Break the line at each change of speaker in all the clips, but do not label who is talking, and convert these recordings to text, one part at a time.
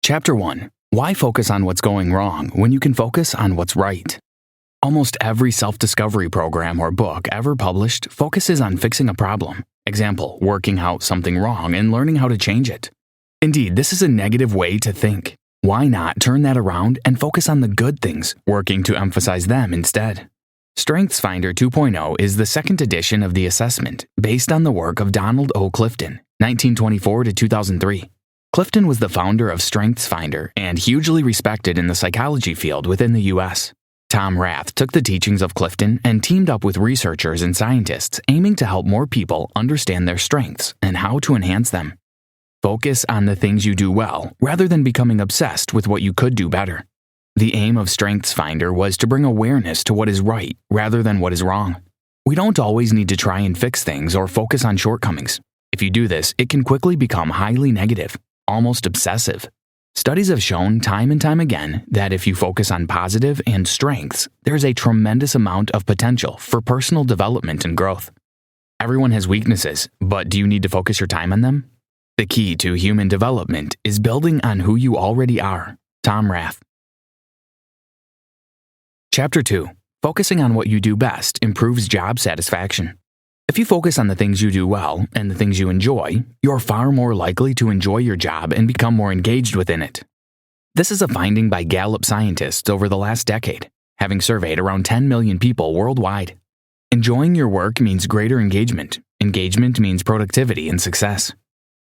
Chapter 1. Why focus on what's going wrong when you can focus on what's right? Almost every self-discovery program or book ever published focuses on fixing a problem. Example, working out something wrong and learning how to change it. Indeed, this is a negative way to think. Why not turn that around and focus on the good things, working to emphasize them instead? StrengthsFinder 2.0 is the second edition of the assessment based on the work of Donald O. Clifton, 1924 to 2003. Clifton was the founder of StrengthsFinder and hugely respected in the psychology field within the U.S. Tom Rath took the teachings of Clifton and teamed up with researchers and scientists aiming to help more people understand their strengths and how to enhance them. Focus on the things you do well rather than becoming obsessed with what you could do better. The aim of StrengthsFinder was to bring awareness to what is right rather than what is wrong. We don't always need to try and fix things or focus on shortcomings. If you do this, it can quickly become highly negative, almost obsessive. Studies have shown time and time again that if you focus on positive and strengths, there's a tremendous amount of potential for personal development and growth. Everyone has weaknesses, but do you need to focus your time on them? The key to human development is building on who you already are. Tom Rath. Chapter 2. Focusing on what you do best improves job satisfaction. If you focus on the things you do well and the things you enjoy, you're far more likely to enjoy your job and become more engaged within it. This is a finding by Gallup scientists over the last decade, having surveyed around 10 million people worldwide. Enjoying your work means greater engagement. Engagement means productivity and success.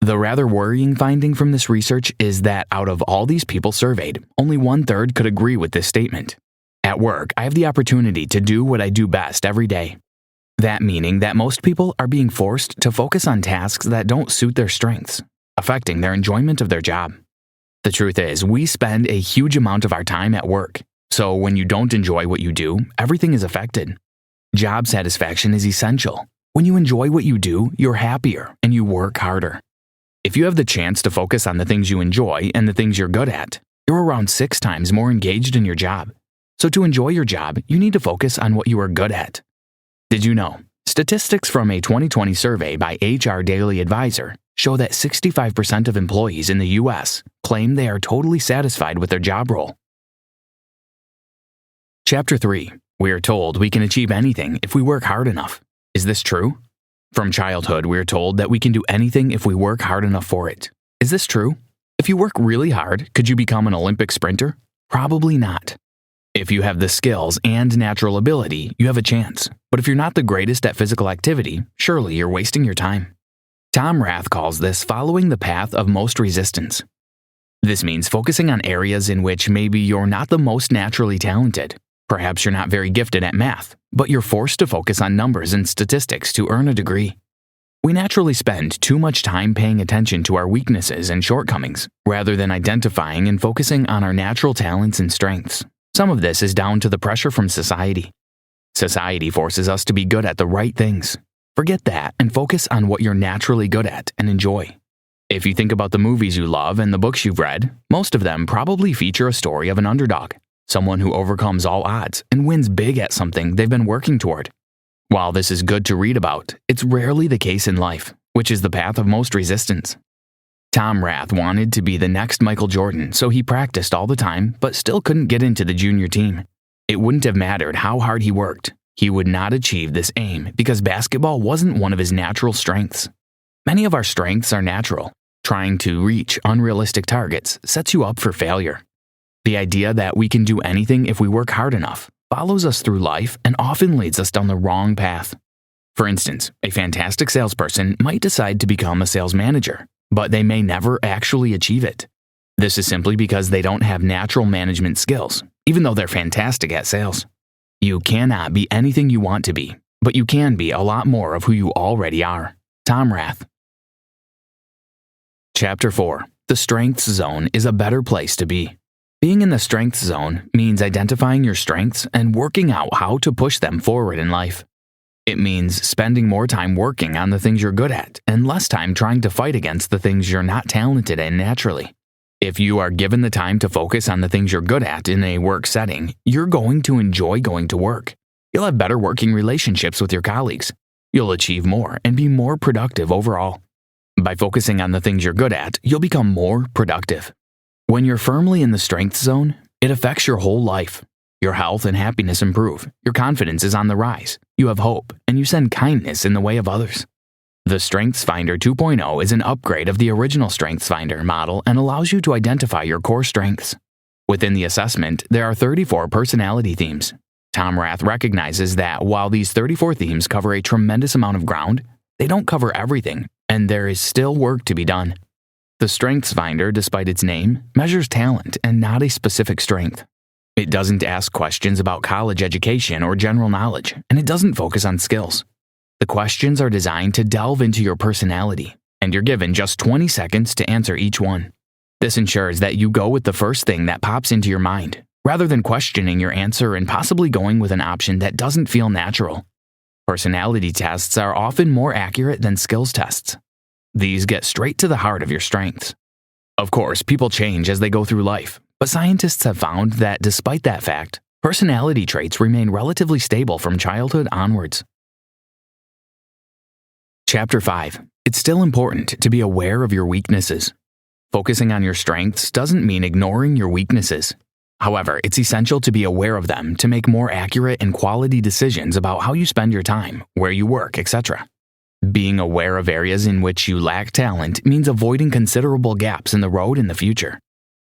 The rather worrying finding from this research is that out of all these people surveyed, only 1/3 could agree with this statement. At work, I have the opportunity to do what I do best every day. That meaning that most people are being forced to focus on tasks that don't suit their strengths, affecting their enjoyment of their job. The truth is, we spend a huge amount of our time at work, so when you don't enjoy what you do, everything is affected. Job satisfaction is essential. When you enjoy what you do, you're happier and you work harder. If you have the chance to focus on the things you enjoy and the things you're good at, you're around 6 times more engaged in your job. So to enjoy your job, you need to focus on what you are good at. Did you know? Statistics from a 2020 survey by HR Daily Advisor show that 65% of employees in the U.S. claim they are totally satisfied with their job role. Chapter 3. We are told we can achieve anything if we work hard enough. Is this true? From childhood, we are told that we can do anything if we work hard enough for it. Is this true? If you work really hard, could you become an Olympic sprinter? Probably not. If you have the skills and natural ability, you have a chance. But if you're not the greatest at physical activity, surely you're wasting your time. Tom Rath calls this following the path of most resistance. This means focusing on areas in which maybe you're not the most naturally talented. Perhaps you're not very gifted at math, but you're forced to focus on numbers and statistics to earn a degree. We naturally spend too much time paying attention to our weaknesses and shortcomings, rather than identifying and focusing on our natural talents and strengths. Some of this is down to the pressure from society. Society forces us to be good at the right things. Forget that and focus on what you're naturally good at and enjoy. If you think about the movies you love and the books you've read, most of them probably feature a story of an underdog, someone who overcomes all odds and wins big at something they've been working toward. While this is good to read about, it's rarely the case in life, which is the path of most resistance. Tom Rath wanted to be the next Michael Jordan, so he practiced all the time, but still couldn't get into the junior team. It wouldn't have mattered how hard he worked. He would not achieve this aim because basketball wasn't one of his natural strengths. Many of our strengths are natural. Trying to reach unrealistic targets sets you up for failure. The idea that we can do anything if we work hard enough follows us through life and often leads us down the wrong path. For instance, a fantastic salesperson might decide to become a sales manager, but they may never actually achieve it. This is simply because they don't have natural management skills, even though they're fantastic at sales. You cannot be anything you want to be, but you can be a lot more of who you already are. Tom Rath. Chapter 4. The Strengths Zone is a better place to be. Being in the strengths zone means identifying your strengths and working out how to push them forward in life. It means spending more time working on the things you're good at and less time trying to fight against the things you're not talented in naturally. If you are given the time to focus on the things you're good at in a work setting, you're going to enjoy going to work. You'll have better working relationships with your colleagues. You'll achieve more and be more productive overall. By focusing on the things you're good at, you'll become more productive. When you're firmly in the strength zone, it affects your whole life. Your health and happiness improve, your confidence is on the rise, you have hope, and you send kindness in the way of others. The StrengthsFinder 2.0 is an upgrade of the original StrengthsFinder model and allows you to identify your core strengths. Within the assessment, there are 34 personality themes. Tom Rath recognizes that while these 34 themes cover a tremendous amount of ground, they don't cover everything, and there is still work to be done. The StrengthsFinder, despite its name, measures talent and not a specific strength. It doesn't ask questions about college education or general knowledge, and it doesn't focus on skills. The questions are designed to delve into your personality, and you're given just 20 seconds to answer each one. This ensures that you go with the first thing that pops into your mind, rather than questioning your answer and possibly going with an option that doesn't feel natural. Personality tests are often more accurate than skills tests. These get straight to the heart of your strengths. Of course, people change as they go through life, but scientists have found that despite that fact, personality traits remain relatively stable from childhood onwards. Chapter 5. It's still important to be aware of your weaknesses. Focusing on your strengths doesn't mean ignoring your weaknesses. However, it's essential to be aware of them to make more accurate and quality decisions about how you spend your time, where you work, etc. Being aware of areas in which you lack talent means avoiding considerable gaps in the road in the future.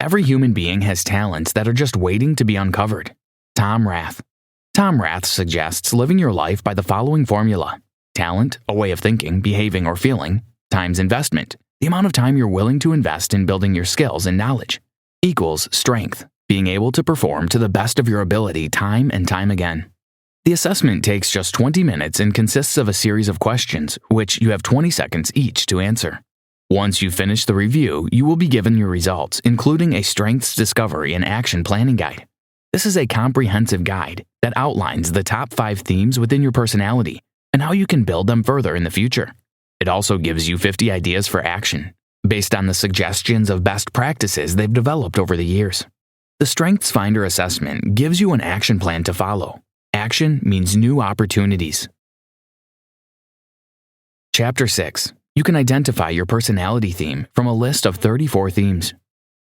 Every human being has talents that are just waiting to be uncovered. Tom Rath. Tom Rath suggests living your life by the following formula: talent, a way of thinking, behaving, or feeling, times investment, the amount of time you're willing to invest in building your skills and knowledge, equals strength, being able to perform to the best of your ability time and time again. The assessment takes just 20 minutes and consists of a series of questions, which you have 20 seconds each to answer. Once you finish the review, you will be given your results, including a strengths discovery and action planning guide. This is a comprehensive guide that outlines the top 5 themes within your personality and how you can build them further in the future. It also gives you 50 ideas for action, based on the suggestions of best practices they've developed over the years. The StrengthsFinder assessment gives you an action plan to follow. Action means new opportunities. Chapter 6. You can identify your personality theme from a list of 34 themes.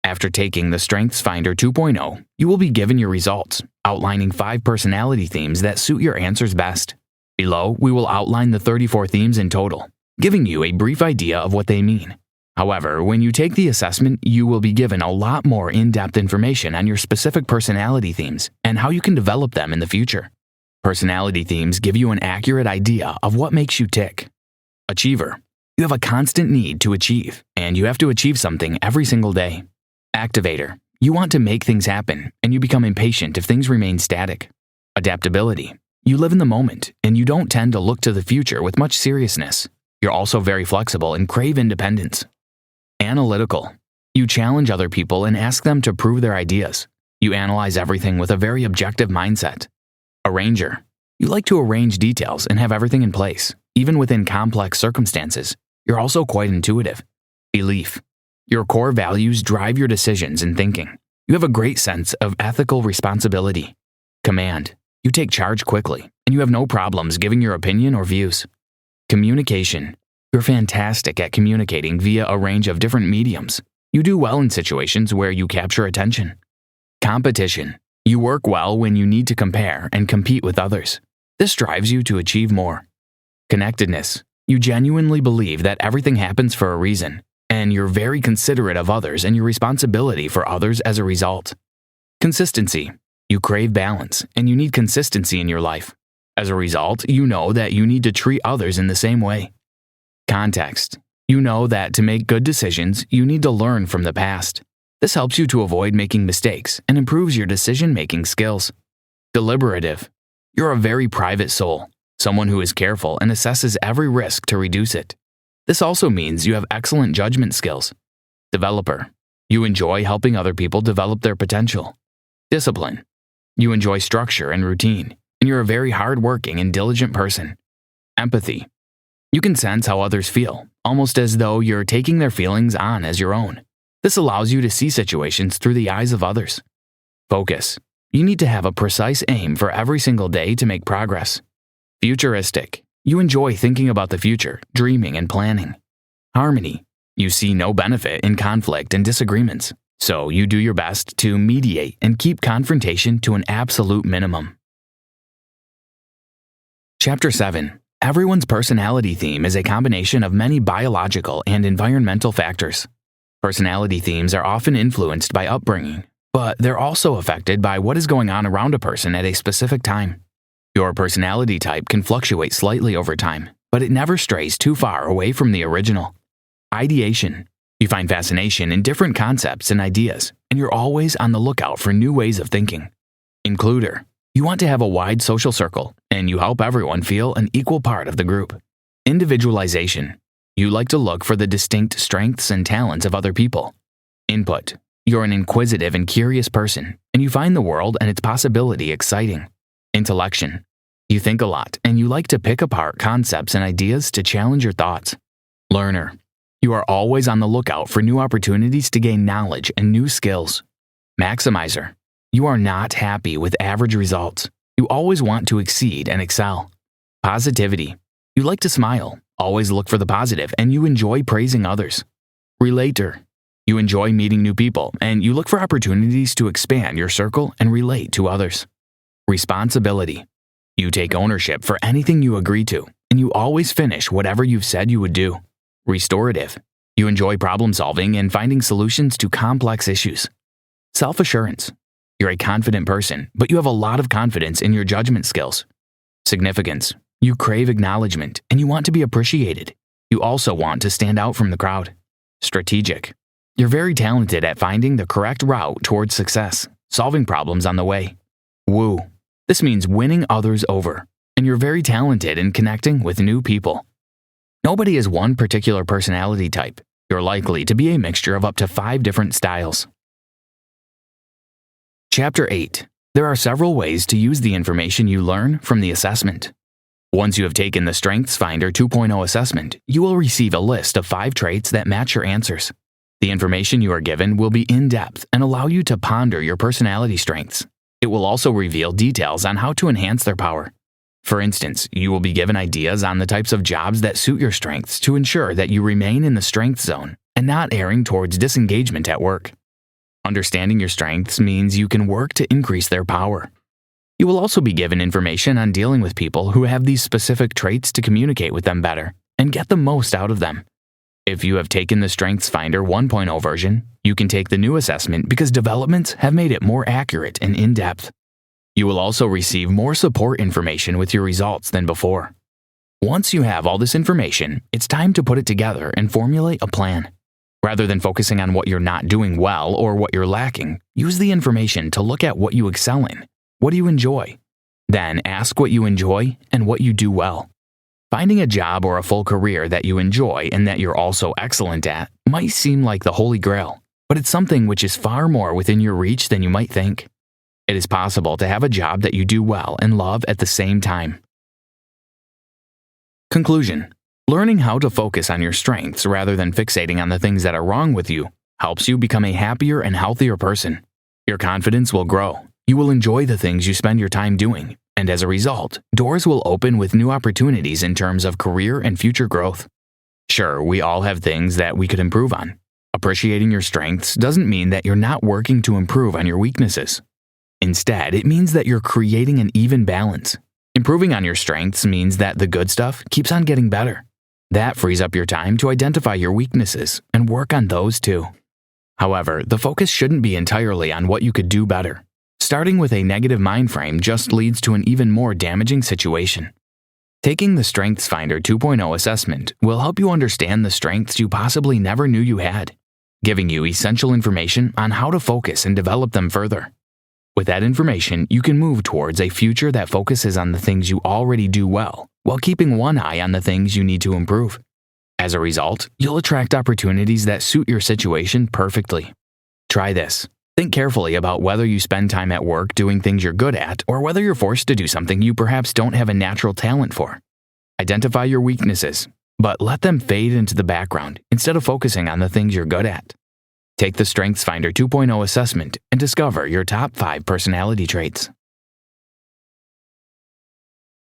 After taking the StrengthsFinder 2.0, you will be given your results, outlining 5 personality themes that suit your answers best. Below, we will outline the 34 themes in total, giving you a brief idea of what they mean. However, when you take the assessment, you will be given a lot more in-depth information on your specific personality themes and how you can develop them in the future. Personality themes give you an accurate idea of what makes you tick. Achiever. You have a constant need to achieve, and you have to achieve something every single day. Activator. You want to make things happen, and you become impatient if things remain static. Adaptability. You live in the moment, and you don't tend to look to the future with much seriousness. You're also very flexible and crave independence. Analytical. You challenge other people and ask them to prove their ideas. You analyze everything with a very objective mindset. Arranger. You like to arrange details and have everything in place, even within complex circumstances. You're also quite intuitive. Belief. Your core values drive your decisions and thinking. You have a great sense of ethical responsibility. Command. You take charge quickly, and you have no problems giving your opinion or views. Communication. You're fantastic at communicating via a range of different mediums. You do well in situations where you capture attention. Competition. You work well when you need to compare and compete with others. This drives you to achieve more. Connectedness. You genuinely believe that everything happens for a reason, and you're very considerate of others and your responsibility for others as a result. Consistency. You crave balance, and you need consistency in your life. As a result, you know that you need to treat others in the same way. Context. You know that to make good decisions, you need to learn from the past. This helps you to avoid making mistakes and improves your decision-making skills. Deliberative. You're a very private soul, someone who is careful and assesses every risk to reduce it. This also means you have excellent judgment skills. Developer. You enjoy helping other people develop their potential. Discipline. You enjoy structure and routine, and you're a very hard-working and diligent person. Empathy. You can sense how others feel, almost as though you're taking their feelings on as your own. This allows you to see situations through the eyes of others. Focus. You need to have a precise aim for every single day to make progress. Futuristic. You enjoy thinking about the future, dreaming and planning. Harmony. You see no benefit in conflict and disagreements. So you do your best to mediate and keep confrontation to an absolute minimum. Chapter 7. Everyone's personality theme is a combination of many biological and environmental factors. Personality themes are often influenced by upbringing, but they're also affected by what is going on around a person at a specific time. Your personality type can fluctuate slightly over time, but it never strays too far away from the original. Ideation. You find fascination in different concepts and ideas, and you're always on the lookout for new ways of thinking. Includer. You want to have a wide social circle, and you help everyone feel an equal part of the group. Individualization. You like to look for the distinct strengths and talents of other people. Input. You're an inquisitive and curious person, and you find the world and its possibility exciting. Intellection. You think a lot, and you like to pick apart concepts and ideas to challenge your thoughts. Learner. You are always on the lookout for new opportunities to gain knowledge and new skills. Maximizer. You are not happy with average results. You always want to exceed and excel. Positivity. You like to smile, always look for the positive, and you enjoy praising others. Relator. You enjoy meeting new people, and you look for opportunities to expand your circle and relate to others. Responsibility. You take ownership for anything you agree to, and you always finish whatever you've said you would do. Restorative. You enjoy problem solving and finding solutions to complex issues. Self-assurance. You're a confident person, but you have a lot of confidence in your judgment skills. Significance. You crave acknowledgement, and you want to be appreciated. You also want to stand out from the crowd. Strategic. You're very talented at finding the correct route towards success, solving problems on the way. Woo. This means winning others over, and you're very talented in connecting with new people. Nobody is one particular personality type. You're likely to be a mixture of up to 5 different styles. Chapter 8. There are several ways to use the information you learn from the assessment. Once you have taken the StrengthsFinder 2.0 assessment, you will receive a list of 5 traits that match your answers. The information you are given will be in-depth and allow you to ponder your personality strengths. It will also reveal details on how to enhance their power. For instance, you will be given ideas on the types of jobs that suit your strengths to ensure that you remain in the strength zone and not erring towards disengagement at work. Understanding your strengths means you can work to increase their power. You will also be given information on dealing with people who have these specific traits to communicate with them better and get the most out of them. If you have taken the StrengthsFinder 1.0 version, you can take the new assessment because developments have made it more accurate and in-depth. You will also receive more support information with your results than before. Once you have all this information, it's time to put it together and formulate a plan. Rather than focusing on what you're not doing well or what you're lacking, use the information to look at what you excel in. What do you enjoy? Then ask what you enjoy and what you do well. Finding a job or a full career that you enjoy and that you're also excellent at might seem like the holy grail, but it's something which is far more within your reach than you might think. It is possible to have a job that you do well and love at the same time. Conclusion. Learning how to focus on your strengths rather than fixating on the things that are wrong with you helps you become a happier and healthier person. Your confidence will grow. You will enjoy the things you spend your time doing, and as a result, doors will open with new opportunities in terms of career and future growth. Sure, we all have things that we could improve on. Appreciating your strengths doesn't mean that you're not working to improve on your weaknesses. Instead, it means that you're creating an even balance. Improving on your strengths means that the good stuff keeps on getting better. That frees up your time to identify your weaknesses and work on those too. However, the focus shouldn't be entirely on what you could do better. Starting with a negative mind frame just leads to an even more damaging situation. Taking the StrengthsFinder 2.0 assessment will help you understand the strengths you possibly never knew you had, giving you essential information on how to focus and develop them further. With that information, you can move towards a future that focuses on the things you already do well, while keeping one eye on the things you need to improve. As a result, you'll attract opportunities that suit your situation perfectly. Try this. Think carefully about whether you spend time at work doing things you're good at or whether you're forced to do something you perhaps don't have a natural talent for. Identify your weaknesses, but let them fade into the background instead of focusing on the things you're good at. Take the StrengthsFinder 2.0 assessment and discover your top 5 personality traits.